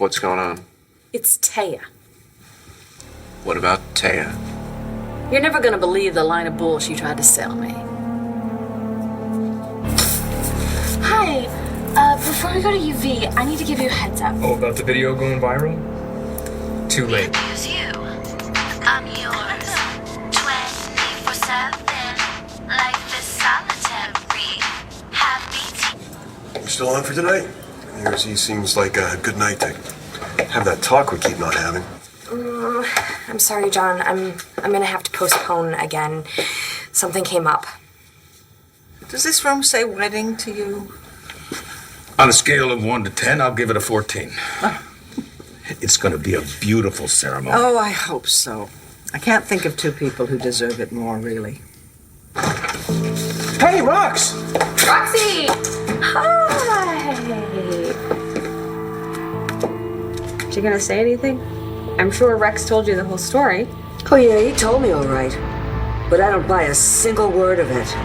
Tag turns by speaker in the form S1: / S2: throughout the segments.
S1: What's going on?
S2: It's Taya.
S1: What about Taya?
S2: You're never gonna believe the line of bull she tried to sell me.
S3: Hi. Before we go to UV, I need to give you a heads up.
S4: Oh, about the video going viral? Too late.
S3: Who's you? I'm yours. 24/7. Life is solitary. Happy
S5: You still on for tonight? Yours, he seems like a good night to have that talk we keep not having.
S6: I'm sorry, John. I'm gonna have to postpone again. Something came up.
S7: Does this room say wedding to you?
S8: On a scale of 1 to 10, I'll give it a 14. It's going to be a beautiful ceremony.
S7: Oh, I hope so. I can't think of two people who deserve it more, really.
S4: Hey, Rox!
S6: Roxy! Hi!
S9: Is she gonna say anything? I'm sure Rex told you the whole story.
S10: Oh yeah, he told me all right. But I don't buy a single word of it.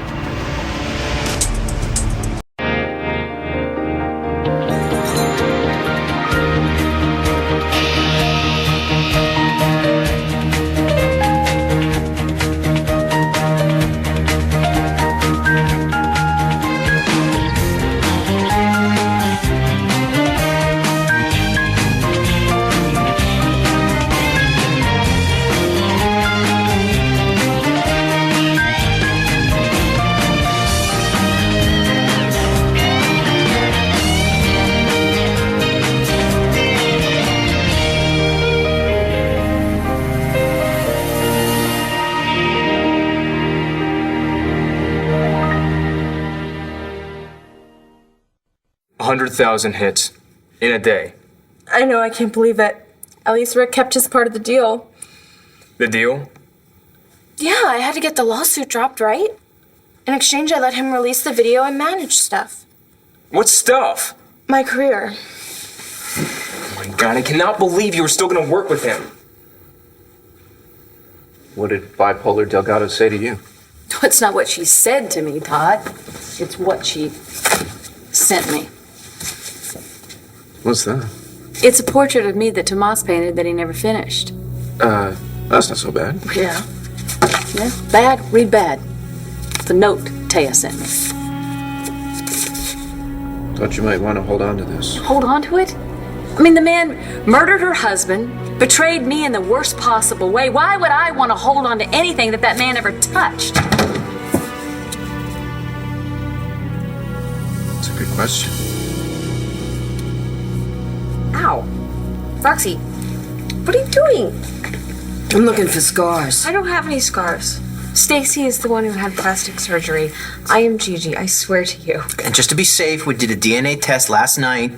S4: $100,000 hits in a day.
S9: I know, I can't believe it. At least Rick kept his part of the deal.
S4: The deal?
S9: Yeah, I had to get the lawsuit dropped, right? In exchange, I let him release the video and manage stuff.
S4: What stuff?
S9: My career.
S4: Oh my God, I cannot believe you were still going to work with him.
S1: What did bipolar Delgado say to you?
S2: It's not what she said to me, Todd. It's what she sent me.
S1: What's that?
S2: It's a portrait of me that Tomas painted that he never finished.
S1: That's not so bad.
S2: Yeah. Yeah, bad, read bad. The note Taya sent me.
S1: Thought you might want to hold on to this.
S2: Hold on to it? I mean, the man murdered her husband, betrayed me in the worst possible way. Why would I want to hold on to anything that man ever touched?
S1: That's a good question.
S6: Ow. Roxy, what are you doing?
S10: I'm looking for scars.
S9: I don't have any scars. Stacy is the one who had plastic surgery. I am Gigi, I swear to you.
S11: And just to be safe, we did a DNA test last night.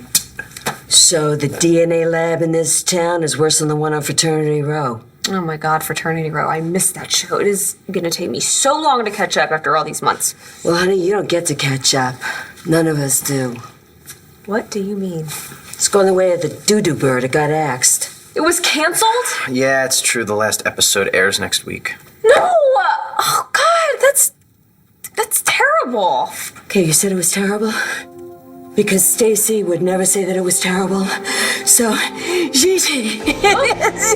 S10: So the DNA lab in this town is worse than the one on Fraternity Row.
S9: Oh my God, Fraternity Row. I missed that show. It is gonna take me so long to catch up after all these months.
S10: Well, honey, you don't get to catch up. None of us do.
S9: What do you mean?
S10: It's going the way of the doo-doo bird. It got axed.
S9: It was canceled?
S11: Yeah, it's true. The last episode airs next week.
S9: No! Oh God, that's terrible.
S10: Okay, you said it was terrible? Because Stacy would never say that it was terrible. So, Gigi. Yes.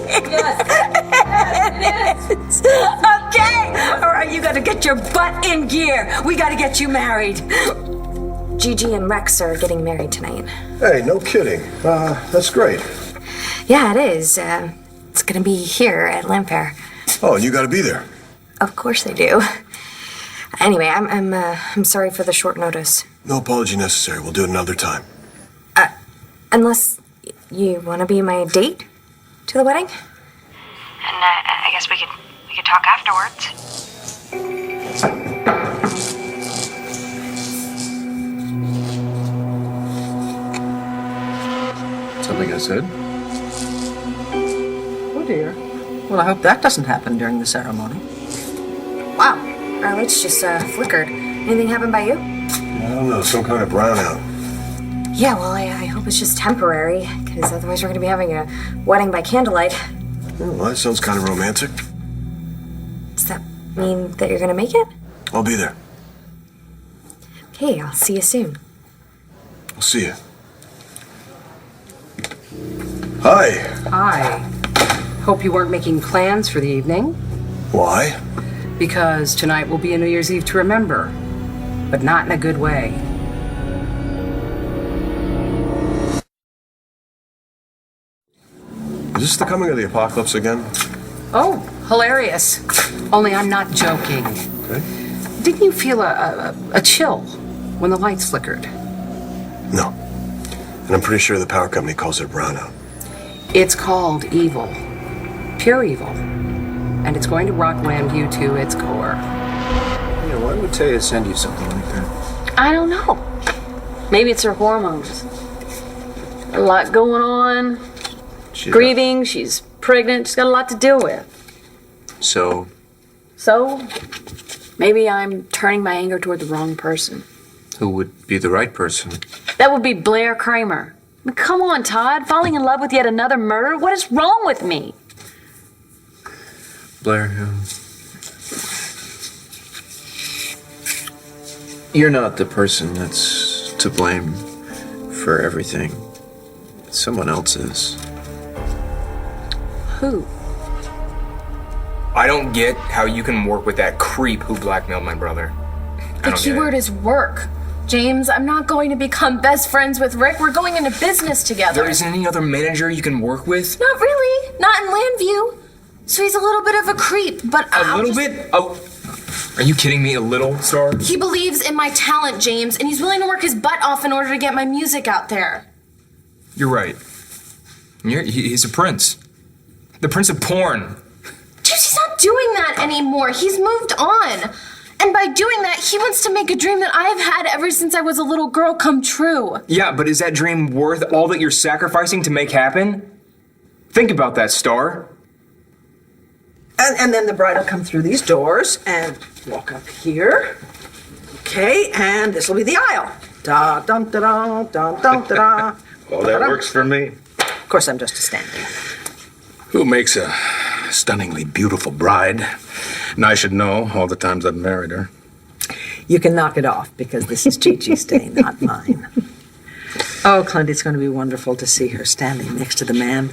S10: Okay. All right, you gotta get your butt in gear. We gotta get you married.
S6: Gigi and Rex are getting married tonight.
S5: Hey, no kidding. That's great.
S6: Yeah, it is. It's gonna be here at Lamfair.
S5: Oh, and you gotta be there.
S6: Of course I do. Anyway, I'm sorry for the short notice.
S5: No apology necessary. We'll do it another time.
S6: Unless you want to be my date to the wedding?
S3: And I guess we could talk afterwards.
S1: Something I said?
S7: Oh dear. Well, I hope that doesn't happen during the ceremony.
S6: Wow, our lights just flickered. Anything happen by you?
S5: I don't know, some kind of brownout.
S6: Yeah, well, I hope it's just temporary, because otherwise we're going to be having a wedding by candlelight.
S5: Oh, well, that sounds kind of romantic.
S6: Does that mean that you're going to make it?
S5: I'll be there.
S6: Okay, I'll see you soon.
S5: I'll see you. Hi.
S12: Hi. Hope you weren't making plans for the evening,
S5: Why?
S12: because tonight will be a New Year's Eve to remember, but not in a good way.
S5: Is this the coming of the apocalypse again?
S12: Oh, hilarious. Only I'm not joking.
S5: Okay.
S12: Didn't you feel a chill when the lights flickered?
S5: No. And I'm pretty sure the power company calls it brownout.
S12: It's called evil. Pure evil. And it's going to rock Lambview to its core.
S1: Yeah, why would Taya send you something like that?
S2: I don't know. Maybe it's her hormones. A lot going on. Grieving, she's pregnant, she's got a lot to deal with.
S1: So,
S2: So, maybe I'm turning my anger toward the wrong person.
S1: who would be the right person?
S2: That would be Blair Kramer. I mean, come on, Todd. Falling in love with yet another murderer? What is wrong with me?
S1: Blair, you're not the person that's to blame for everything. Someone else is.
S2: Who?
S4: I don't get how you can work with that creep who blackmailed my brother.
S9: The keyword is work. James, I'm not going to become best friends with Rick. We're going into business together.
S4: There isn't any other manager you can work with?
S9: Not really. Not in Lambview. So he's a little bit of a creep, but
S4: A little bit? Oh, are you kidding me? A little, Star?
S9: He believes in my talent, James, and he's willing to work his butt off in order to get my music out there.
S4: You're right. He's a prince. The prince of porn.
S9: James, he's not doing that anymore. He's moved on. And by doing that, he wants to make a dream that I've had ever since I was a little girl come true.
S4: Yeah, but is that dream worth all that you're sacrificing to make happen? Think about that, Star.
S7: And then the bride will come through these doors and walk up here. Okay, and this will be the aisle. Da dum da da dum dum da da.
S8: Well, that works for me.
S7: Of course, I'm just a stand-in.
S8: Who makes a stunningly beautiful bride? And I should know all the times I've married her.
S7: You can knock it off because this is Gigi's day, not mine. Oh, Clint, it's going to be wonderful to see her standing next to the man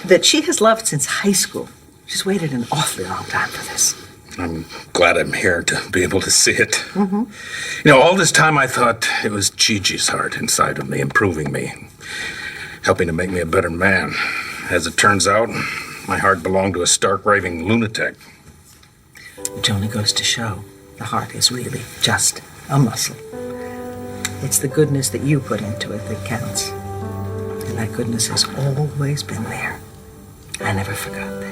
S7: that she has loved since high school. She's waited an awfully long time for this.
S8: I'm glad I'm here to be able to see it. Mm-hmm. You know, all this time I thought it was Gigi's heart inside of me, improving me, helping to make me a better man. As it turns out, my heart belonged to a stark raving lunatic.
S7: Which only goes to show the heart is really just a muscle. It's the goodness that you put into it that counts. And that goodness has always been there. I never forgot that.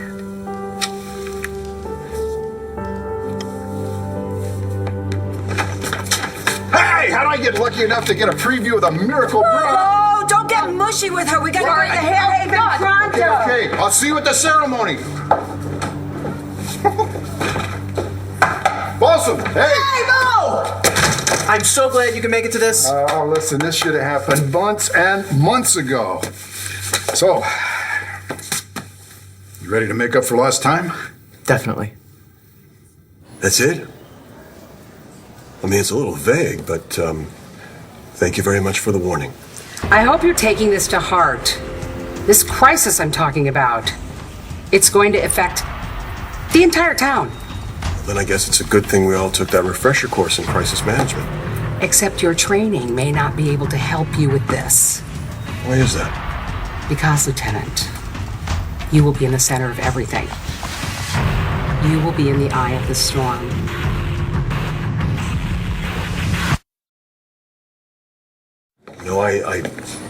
S13: Hey, how do I get lucky enough to get a preview of the Miracle Bride?
S10: Oh, don't get mushy with her. We gotta go to the Hair Haven pronto.
S13: Okay, I'll see you at the ceremony. Awesome. Hey!
S11: Mo! I'm so glad you can make it to this.
S13: Oh, listen, this should have happened months and months ago. So, you ready to make up for lost time?
S11: Definitely.
S5: That's it? I mean, it's a little vague, but thank you very much for the warning.
S12: I hope you're taking this to heart. This crisis I'm talking about. It's going to affect the entire town.
S5: Then I guess it's a good thing we all took that refresher course in crisis management.
S12: Except your training may not be able to help you with this.
S5: Why is that?
S12: Because, Lieutenant, you will be in the center of everything. You will be in the eye of the storm.
S5: No, I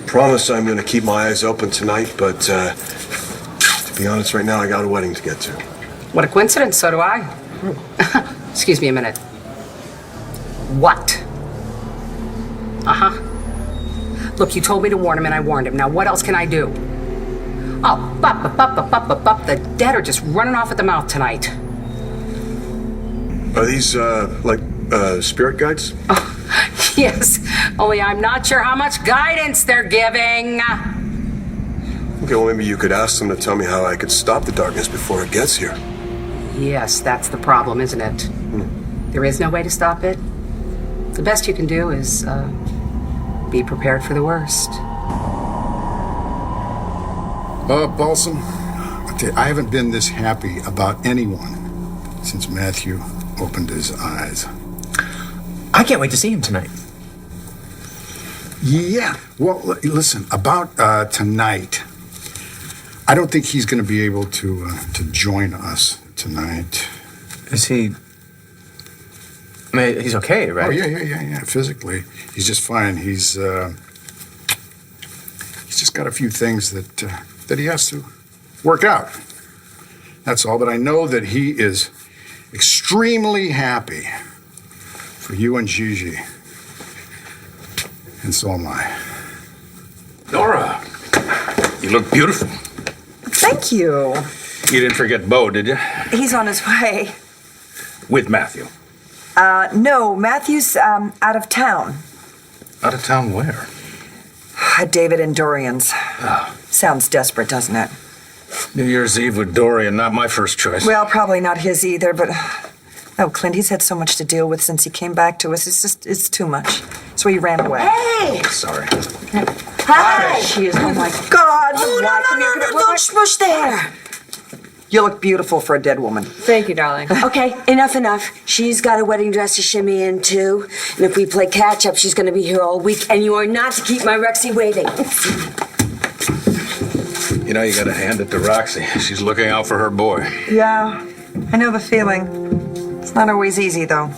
S5: promise I'm going to keep my eyes open tonight, but to be honest, right now I got a wedding to get to.
S12: What a coincidence, so do I. Excuse me a minute. What? Uh-huh. Look, you told me to warn him and I warned him. Now what else can I do? Oh, the dead are just running off at the mouth tonight.
S5: Are these, spirit guides?
S12: Oh, yes, only I'm not sure how much guidance they're giving.
S5: Okay, well, maybe you could ask them to tell me how I could stop the darkness before it gets here.
S12: Yes, that's the problem, isn't it? There is no way to stop it. The best you can do is, be prepared for the worst.
S13: Balsam, I tell you, I haven't been this happy about anyone since Matthew opened his eyes.
S11: I can't wait to see him tonight.
S13: Yeah. Well, listen, about tonight, I don't think he's going to be able to join us tonight.
S11: Is he... I mean, he's okay, right?
S13: Oh, yeah. Physically, he's just fine. He's just got a few things that he has to work out. That's all. But I know that he is extremely happy for you and Gigi. And so am I.
S8: Nora, you look beautiful.
S7: Thank you.
S8: You didn't forget Bo, did you?
S7: He's on his way.
S8: With Matthew.
S7: No, Matthew's out of town.
S8: Out of town where?
S7: At David and Dorian's. Sounds desperate, doesn't it?
S8: New Year's Eve with Dorian, not my first choice.
S7: Well, probably not his either, but... Oh, Clint, he's had so much to deal with since he came back to us. It's too much. So he ran away.
S10: Hey!
S8: Sorry.
S10: Hi!
S7: She is, oh my God.
S10: Oh, no, don't smush there.
S7: You look beautiful for a dead woman.
S2: Thank you, darling.
S10: Okay, enough. She's got a wedding dress to shimmy in, too. And if we play catch-up, she's going to be here all week. And you are not to keep my Rexy waiting.
S8: You know, you gotta hand it to Roxy. She's looking out for her boy.
S7: Yeah, I know the feeling. It's not always easy, though.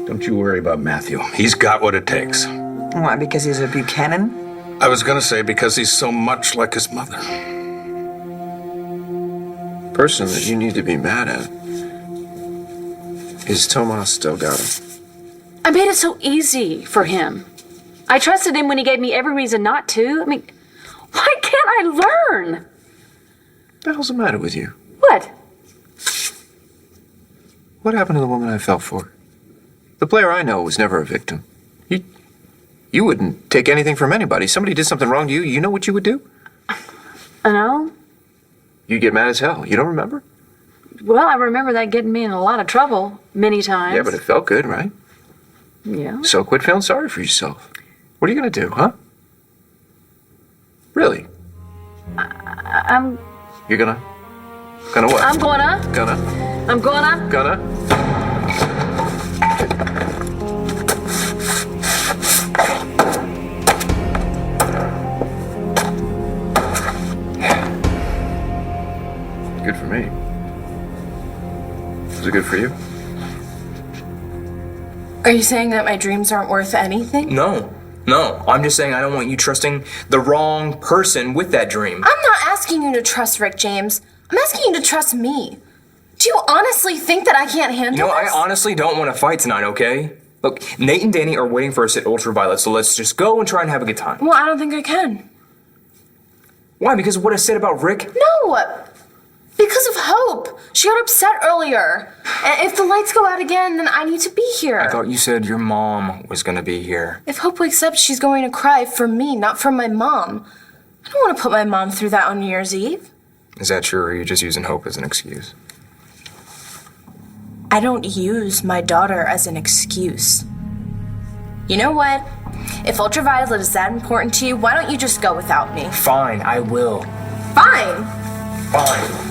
S8: Don't you worry about Matthew. He's got what it takes.
S7: Why, because he's a Buchanan?
S8: I was gonna say because he's so much like his mother.
S1: Person that you need to be mad at is Tomas still got him.
S2: I made it so easy for him. I trusted him when he gave me every reason not to. I mean, why can't I learn?
S1: What the hell's the matter with you?
S2: What?
S1: What happened to the woman I fell for? The player I know was never a victim. You wouldn't take anything from anybody. Somebody did something wrong to you, you know what you would do?
S2: I know.
S1: You'd get mad as hell. You don't remember?
S2: Well, I remember that getting me in a lot of trouble many times.
S1: Yeah, but it felt good, right?
S2: Yeah.
S1: So quit feeling sorry for yourself. What are you gonna do, huh? Really?
S2: I'm
S1: You're gonna what?
S2: I'm gonna. I'm gonna.
S1: Good for me. Was it good for you?
S9: Are you saying that my dreams aren't worth anything?
S4: No. I'm just saying I don't want you trusting the wrong person with that dream.
S9: I'm not asking you to trust Rick James. I'm asking you to trust me. Do you honestly think that I can't handle
S4: You know,
S9: this?
S4: I honestly don't want to fight tonight, okay? Look, Nate and Danny are waiting for us at Ultraviolet, so let's just go and try and have a good time.
S9: Well, I don't think I can.
S4: Why? Because of what I said about Rick?
S9: No! Because of Hope. She got upset earlier. And if the lights go out again, then I need to be here.
S4: I thought you said your mom was gonna be here.
S9: If Hope wakes up, she's going to cry for me, not for my mom. I don't want to put my mom through that on New Year's Eve.
S4: Is that true, or are you just using Hope as an excuse?
S9: I don't use my daughter as an excuse. You know what? If Ultraviolet is that important to you, why don't you just go without me?
S4: Fine, I will.
S9: Fine!
S4: Fine.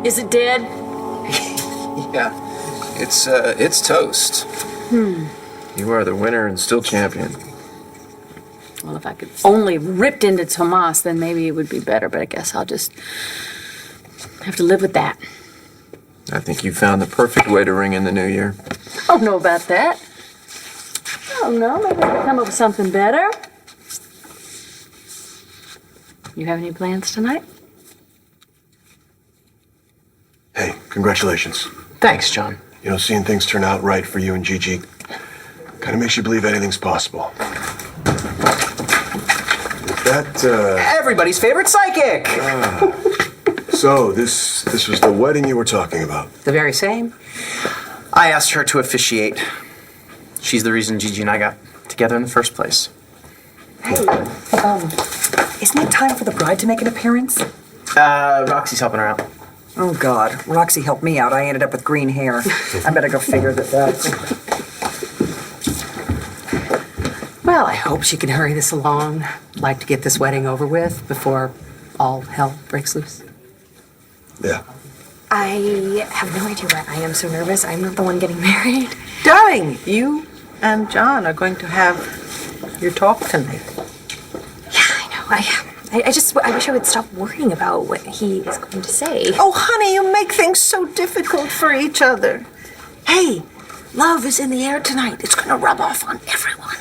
S2: Is it dead?
S1: Yeah. It's toast. You are the winner and still champion.
S2: Well, if I could only ripped into Tomas, then maybe it would be better, but I guess I'll just have to live with that.
S1: I think you found the perfect way to ring in the new year.
S2: I don't know about that. I don't know. Maybe I can come up with something better. You have any plans tonight?
S5: Hey, congratulations.
S11: Thanks, John.
S5: You know, seeing things turn out right for you and Gigi kind of makes you believe anything's possible. Is that,
S11: Everybody's favorite psychic!
S5: So, this was the wedding you were talking about?
S11: The very same. I asked her to officiate. She's the reason Gigi and I got together in the first place.
S7: Hey, isn't it time for the bride to make an appearance?
S11: Roxy's helping her out.
S7: Oh, God. Roxy helped me out. I ended up with green hair. I better go figure this out.
S12: Well, I hope she can hurry this along. I'd like to get this wedding over with before all hell breaks loose.
S5: Yeah.
S6: I have no idea why I am so nervous. I'm not the one getting married.
S7: Darling, you and John are going to have your talk tonight.
S6: Yeah, I know. I wish I would stop worrying about what he is going to say.
S7: Oh, honey, you make things so difficult for each other. Hey, love is in the air tonight. It's going to rub off on everyone.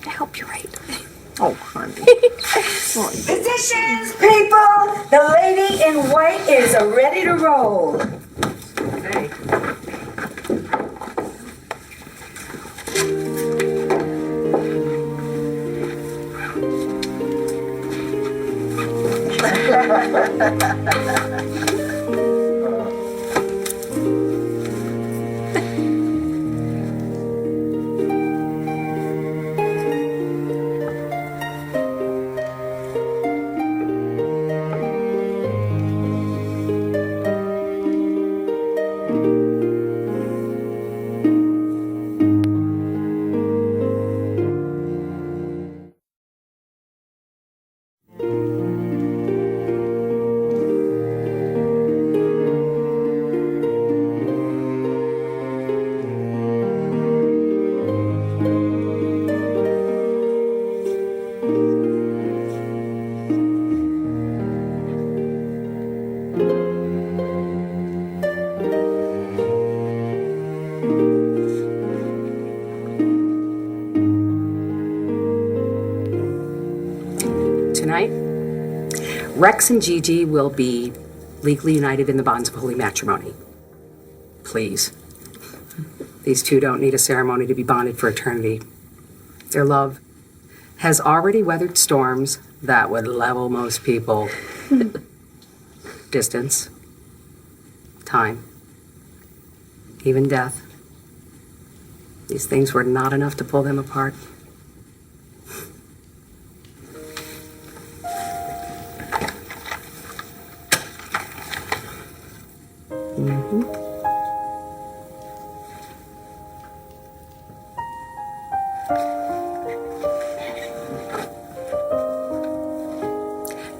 S6: I hope you're right.
S7: Oh, honey.
S10: Positions, people! The lady in white is ready to roll.
S7: Okay.
S12: Tonight, Rex and Gigi will be legally united in the bonds of holy matrimony. Please. These two don't need a ceremony to be bonded for eternity. Their love has already weathered storms that would level most people. Distance, time, even death. These things were not enough to pull them apart.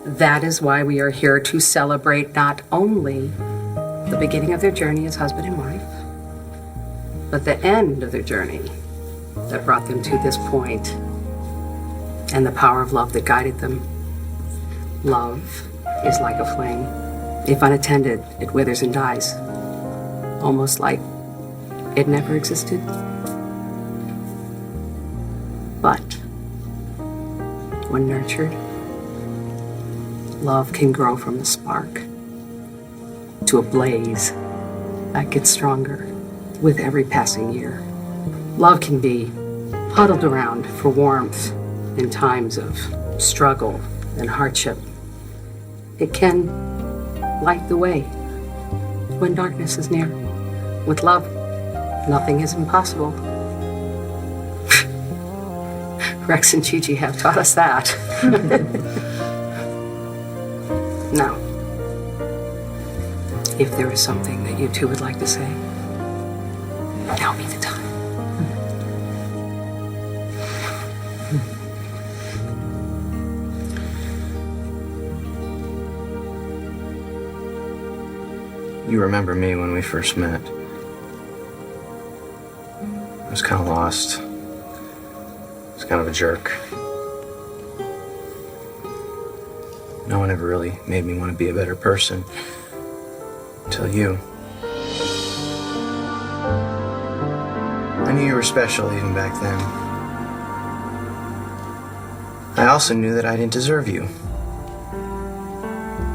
S12: That is why we are here to celebrate not only the beginning of their journey as husband and wife, but the end of their journey that brought them to this point, and the power of love that guided them. Love is like a flame. If unattended, it withers and dies, almost like it never existed. But when nurtured, love can grow from a spark to a blaze that gets stronger with every passing year. Love can be huddled around for warmth in times of struggle and hardship. It can light the way when darkness is near. With love, nothing is impossible. Rex and Gigi have taught us that. Now, if there is something that you two would like to say, now be the time.
S11: You remember me when we first met. I was kind of lost. I was kind of a jerk. No one ever really made me want to be a better person. Until you. I knew you were special even back then. I also knew that I didn't deserve you.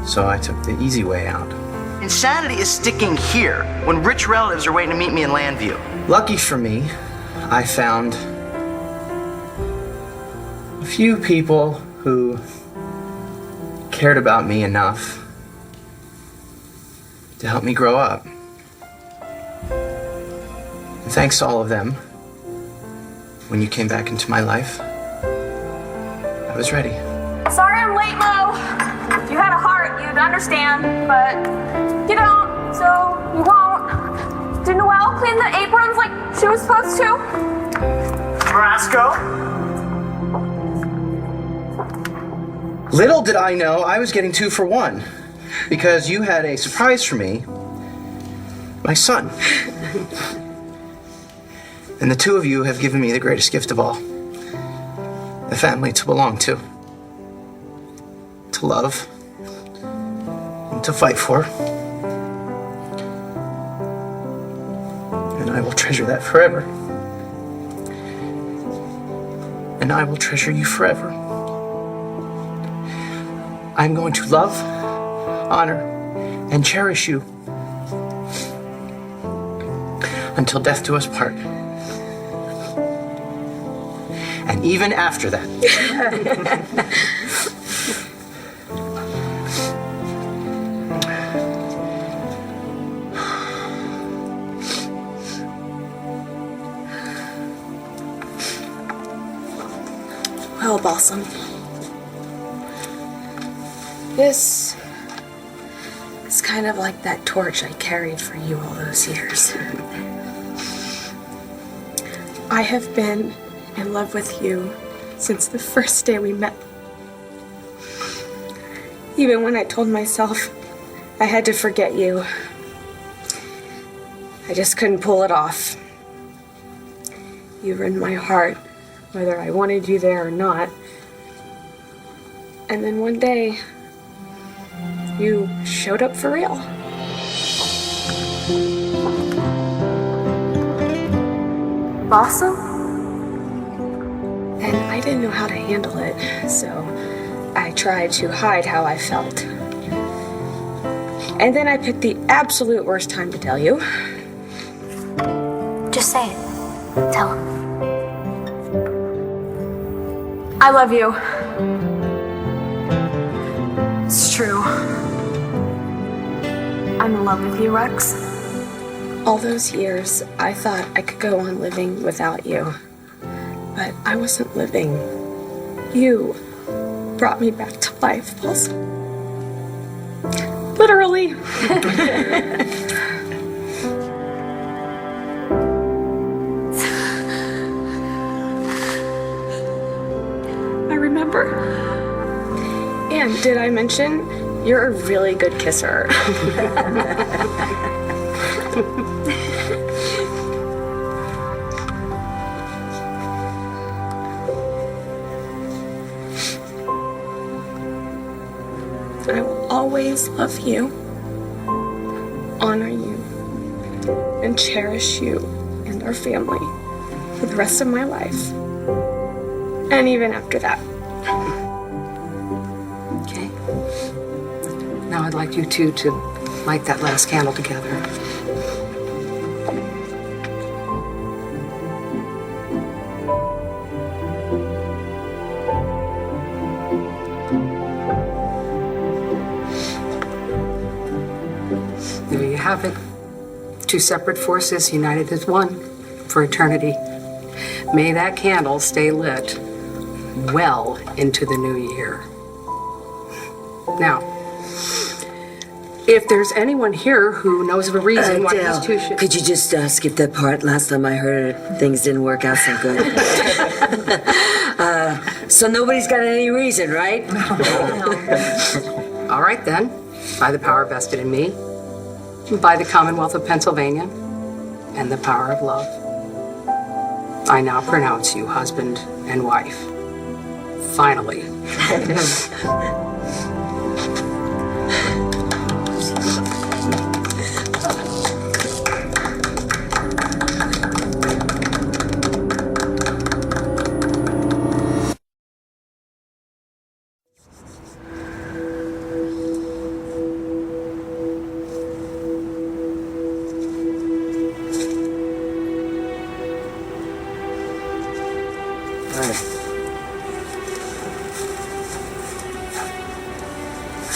S11: So I took the easy way out.
S14: Insanity is sticking here when rich relatives are waiting to meet me in Landview.
S11: Lucky for me, I found a few people who cared about me enough to help me grow up. And thanks to all of them, when you came back into my life, I was ready.
S15: Sorry I'm late, Mo. If you had a heart, you'd understand, but you don't, so you won't. Did Noelle clean the aprons like she was supposed to?
S14: Brass fiasco. Little did I know I was getting 2 for 1, because you had a surprise for me, my son. And the two of you have given me the greatest gift of all, a family to belong to love, and to fight for. And I will treasure that forever. And I will treasure you forever. I'm going to love, honor, and cherish you until death do us part. And even after that.
S6: Well, Balsam. This is kind of like that torch I carried for you all those years. I have been in love with you since the first day we met. Even when I told myself I had to forget you, I just couldn't pull it off. You were in my heart, whether I wanted you there or not. And then one day, you showed up for real. Balsam? And I didn't know how to handle it, so I tried to hide how I felt. And then I picked the absolute worst time to tell you.
S3: Just say it. Tell him. I love you. It's true. I'm in love with you, Rex.
S6: All those years, I thought I could go on living without you. But I wasn't living. You brought me back to life, Balsam. Literally. I remember. And did I mention you're a really good kisser? I will always love you, honor you, and cherish you and our family for the rest of my life. And even after that.
S12: Okay. Now I'd like you two to light that last candle together. There you have it. Two separate forces united as one for eternity. May that candle stay lit well into the new year. Now, if there's anyone here who knows of a reason why
S10: Dale,
S12: these two should...
S10: could you just skip that part? Last time I heard it, things didn't work out so good. So nobody's got any reason, right?
S12: All right, then. By the power vested in me, by the Commonwealth of Pennsylvania, and the power of love, I now pronounce you husband and wife. Finally.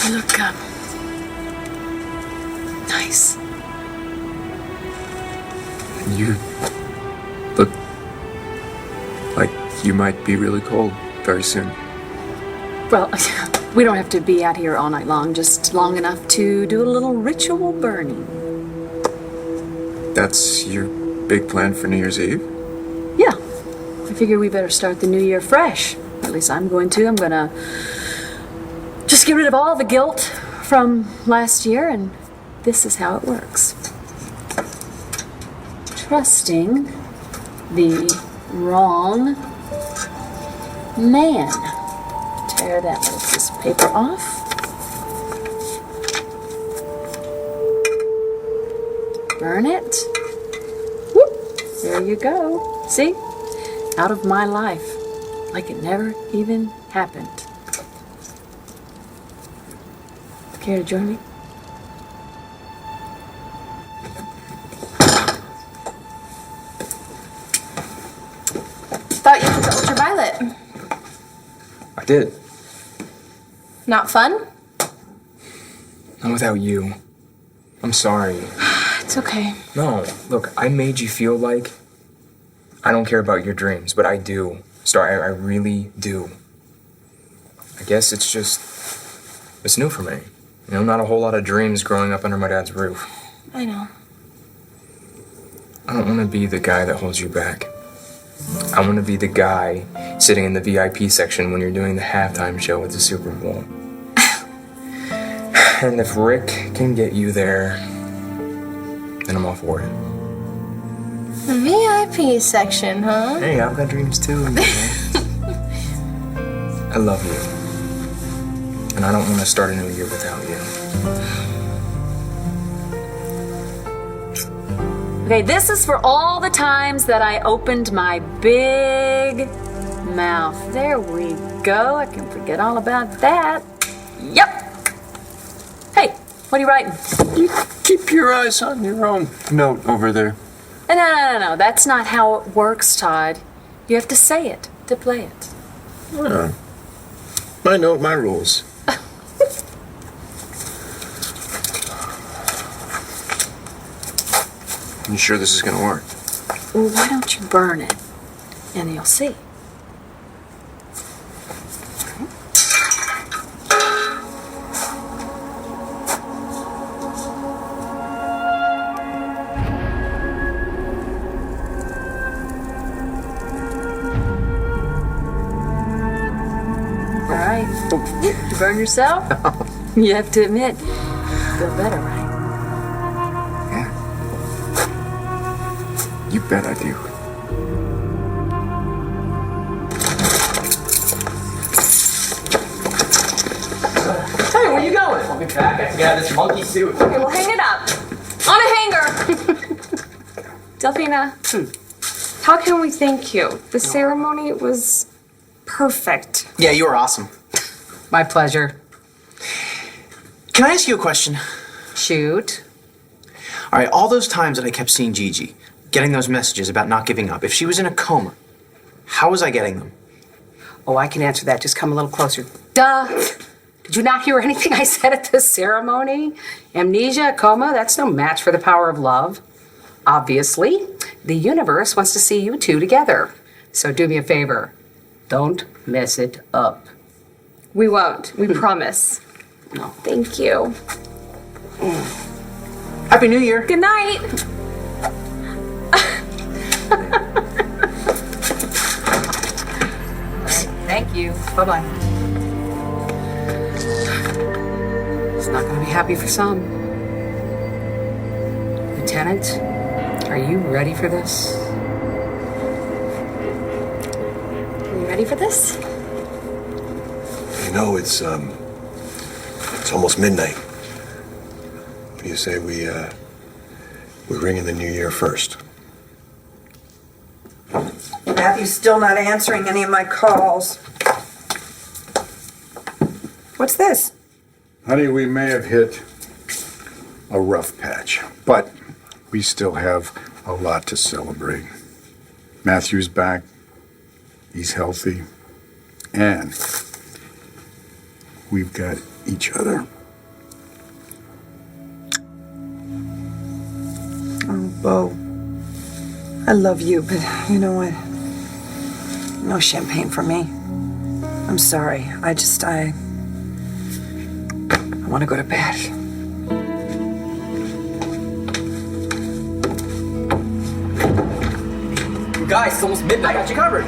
S6: You look nice.
S1: You look like you might be really cold very soon.
S2: Well, we don't have to be out here all night long, just long enough to do a little ritual burning.
S1: That's your big plan for New Year's Eve?
S2: Yeah. I figure we better start the new year fresh. At least I'm going to. I'm gonna just get rid of all the guilt from last year, and this is how it works. Trusting the wrong man. Tear that little piece of paper off. Burn it. Whoop. There you go. See? Out of my life. Like it never even happened. Care to join me?
S9: Thought you went to Ultraviolet.
S4: I did.
S9: Not fun?
S4: Not without you. I'm sorry.
S9: It's okay.
S4: No, look, I made you feel like I don't care about your dreams, but I do. Star, I really do. I guess it's just, it's new for me. You know, not a whole lot of dreams growing up under my dad's roof.
S9: I know.
S4: I don't want to be the guy that holds you back. I want to be the guy sitting in the VIP section when you're doing the halftime show at the Super Bowl. And if Rick can get you there, then I'm all for it.
S9: The VIP section, huh?
S4: Hey, I've got dreams too. You know? I love you. And I don't want to start a new year without you.
S2: Okay, this is for all the times that I opened my big mouth. There we go. I can forget all about that. Yep. Hey, what are you writing?
S1: You keep your eyes on your own note over there.
S2: No. That's not how it works, Todd. You have to say it to play it.
S1: I know my rules. You sure this is gonna work?
S2: Well, why don't you burn it? And you'll see. All right. You burn yourself? You have to admit, you feel better, right?
S1: You bet I do.
S11: Hey, where you going? I'll be back. I have to get out of this monkey suit.
S15: Okay, we'll hang it up. On a hanger.
S2: Delphina.
S6: How can we thank you? The ceremony was perfect.
S11: Yeah, you were awesome.
S12: My pleasure.
S11: Can I ask you a question?
S12: Shoot.
S11: All right, all those times that I kept seeing Gigi, getting those messages about not giving up, if she was in a coma, how was I getting them?
S12: Oh, I can answer that. Just come a little closer. Duh. Did you not hear anything I said at the ceremony? Amnesia, coma, that's no match for the power of love. Obviously, the universe wants to see you two together. So do me a favor. Don't mess it up.
S6: We won't. We promise.
S12: No.
S6: Thank you.
S11: Happy New Year.
S6: Good night.
S12: Thank you. Bye-bye. It's not going to be happy for some. Lieutenant, are you ready for this?
S6: Are you ready for this?
S5: You know, it's almost midnight. What do you say we ring in the new year first?
S16: Matthew's still not answering any of my calls. What's this?
S13: Honey, we may have hit a rough patch, but we still have a lot to celebrate. Matthew's back. He's healthy. And we've got each other.
S16: Oh, Bo. I love you, but you know what? No champagne for me. I'm sorry. I want to go to bed.
S11: Guys, it's almost midnight. I got you covered.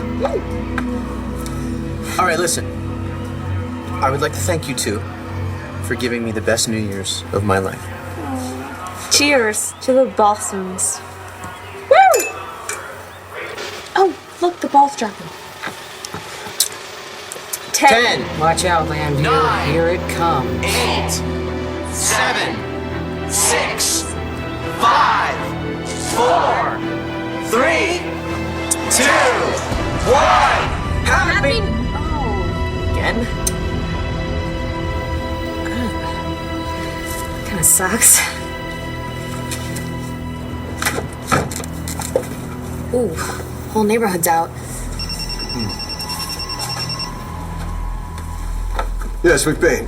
S11: All right, listen. I would like to thank you two for giving me the best New Year's of my life.
S3: Cheers to the Balsams. Woo! Oh, look, the ball's dropping. 10.
S12: Watch out, Lamb.
S14: Nine.
S12: Here it comes.
S14: 8, 7, 6, 5, 4, 3, 2, 1. Happy.
S12: Again? Kind of sucks.
S3: Ooh, whole neighborhood's out.
S5: Yes, McBain.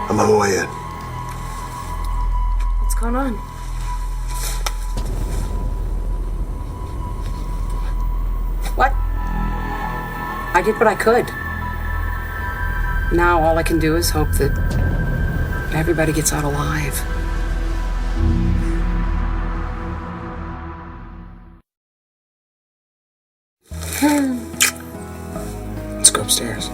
S5: I'm on my way in.
S3: What's going on?
S12: What? I did what I could. Now all I can do is hope that everybody gets out alive.
S4: Let's go upstairs.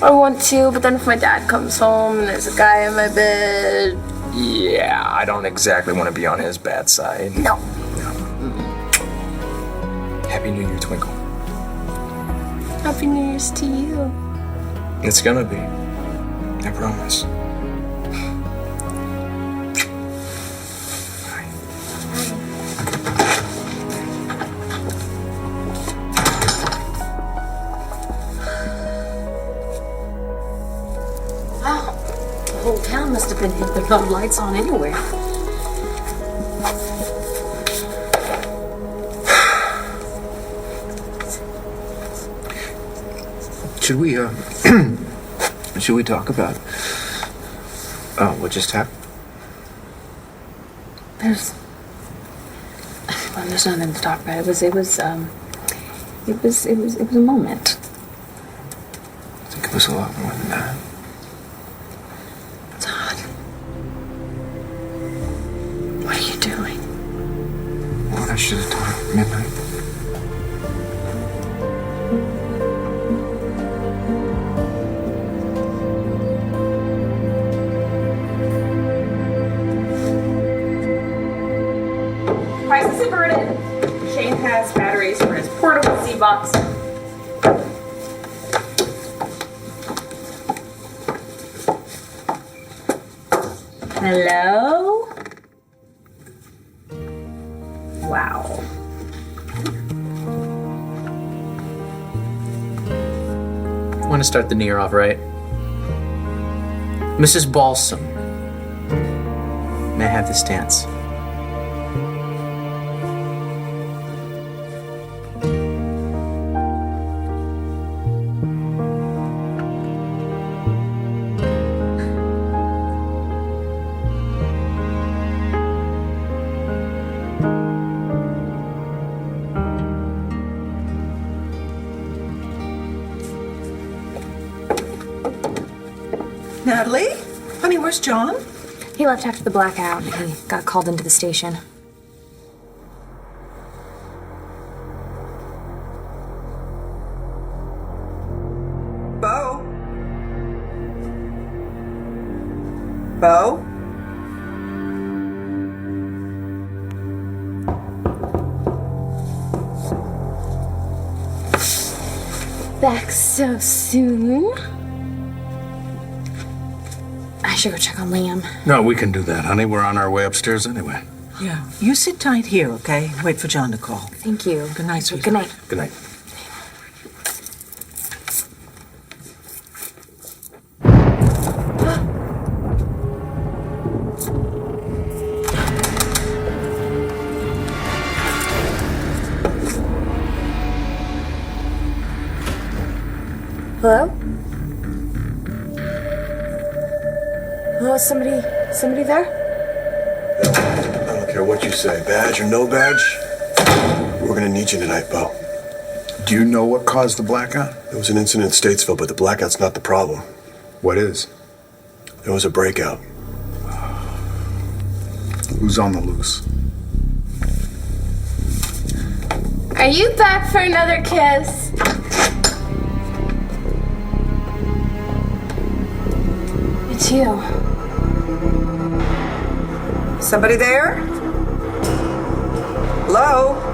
S3: I want to, but then if my dad comes home and there's a guy in my bed.
S4: Yeah, I don't exactly want to be on his bad side.
S3: No.
S4: Happy New Year, Twinkle.
S3: Happy New Year's to you.
S4: It's gonna be. I promise.
S12: Wow. The whole town must have been hit with no lights on anywhere.
S1: Should we talk about what just happened?
S2: There's nothing to talk about. It was a moment.
S1: I think it was a lot more than that.
S2: Todd, what are you doing?
S1: What I should have done at midnight.
S6: Crisis averted. Shane has batteries for his portable Z-Box.
S2: Hello? Wow.
S11: Want to start the new year off right? Mrs. Balsam, may I have this dance?
S16: Natalie? Honey, where's John?
S3: He left after the blackout. He got called into the station.
S16: Bo? Bo?
S3: Back so soon? I should go check on Liam.
S8: No, we can do that, honey. We're on our way upstairs anyway.
S7: Yeah. You sit tight here, okay? Wait for John to call.
S3: Thank you.
S7: Good night, sweetheart.
S3: Good night.
S8: Good night.
S3: Hello? Hello, somebody there?
S5: I don't care what you say, badge or no badge. We're gonna need you tonight, Bo.
S13: Do you know what caused the blackout?
S5: There was an incident in Statesville, but the blackout's not the problem.
S13: What is?
S5: There was a breakout.
S13: Who's on the loose?
S3: Are you back for another kiss? It's you.
S16: Somebody there? Hello?